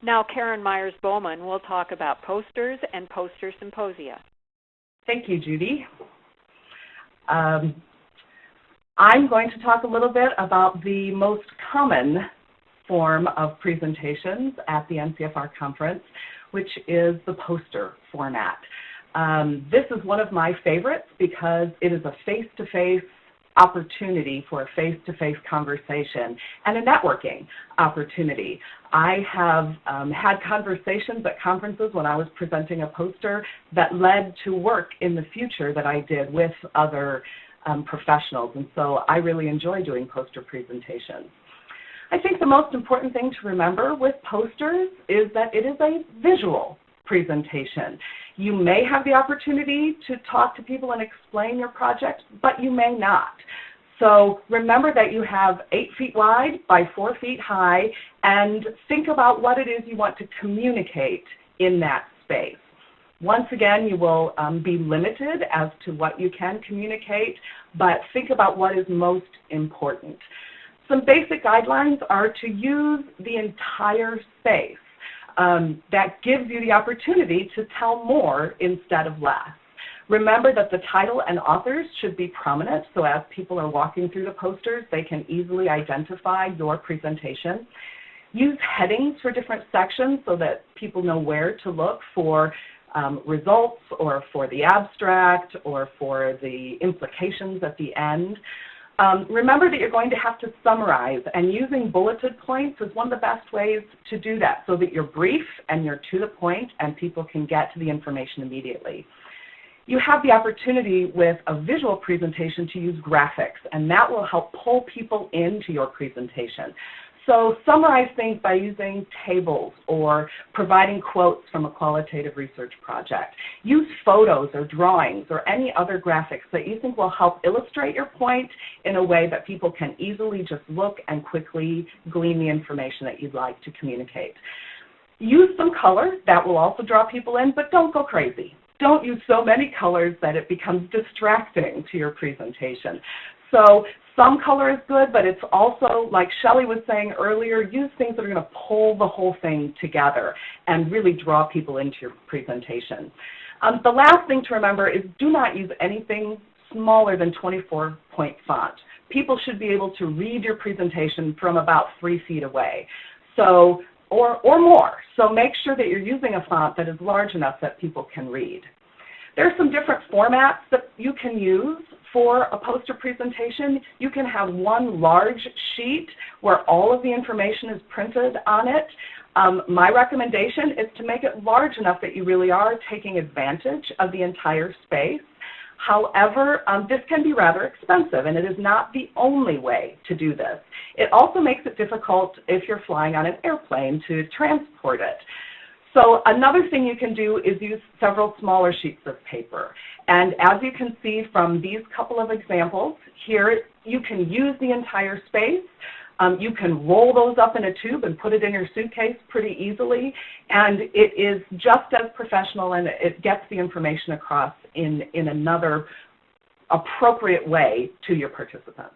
Now Karen Myers-Bowman will talk about posters and poster symposia. Thank you, Judy. I'm going to talk a little bit about the most common form of presentations at the NCFR conference, which is the poster format. This is one of my favorites because it is a face-to-face opportunity for a face-to-face conversation and a networking opportunity. I have had conversations at conferences when I was presenting a poster that led to work in the future that I did with other professionals, and so I really enjoy doing poster presentations. I think the most important thing to remember with posters is that it is a visual presentation. You may have the opportunity to talk to people and explain your project, but you may not. So remember that you have 8 feet wide by 4 feet high, and think about what it is you want to communicate in that space. Once again, you will be limited as to what you can communicate, but think about what is most important. Some basic guidelines are to use the entire space. That gives you the opportunity to tell more instead of less. Remember that the title and authors should be prominent, so as people are walking through the posters, they can easily identify your presentation. Use headings for different sections so that people know where to look for results or for the abstract or for the implications at the end. Remember that you're going to have to summarize, and using bulleted points is one of the best ways to do that so that you're brief and you're to the point and people can get to the information immediately. You have the opportunity with a visual presentation to use graphics, and that will help pull people into your presentation. So summarize things by using tables or providing quotes from a qualitative research project. Use photos or drawings or any other graphics that you think will help illustrate your point in a way that people can easily just look and quickly glean the information that you'd like to communicate. Use some color. That will also draw people in, but don't go crazy. Don't use so many colors that it becomes distracting to your presentation. So some color is good, but it's also, like Shelley was saying earlier, use things that are going to pull the whole thing together and really draw people into your presentation. The last thing to remember is do not use anything smaller than 24-point font. People should be able to read your presentation from about 3 feet away. So, or more. So make sure that you're using a font that is large enough that people can read. There are some different formats that you can use for a poster presentation. You can have one large sheet where all of the information is printed on it. My recommendation is to make it large enough that you really are taking advantage of the entire space. However, this can be rather expensive, and it is not the only way to do this. It also makes it difficult if you're flying on an airplane to transport it. So another thing you can do is use several smaller sheets of paper. And as you can see from these couple of examples, here you can use the entire space. You can roll those up in a tube and put it in your suitcase pretty easily, and it is just as professional, and it gets the information across in another appropriate way to your participants.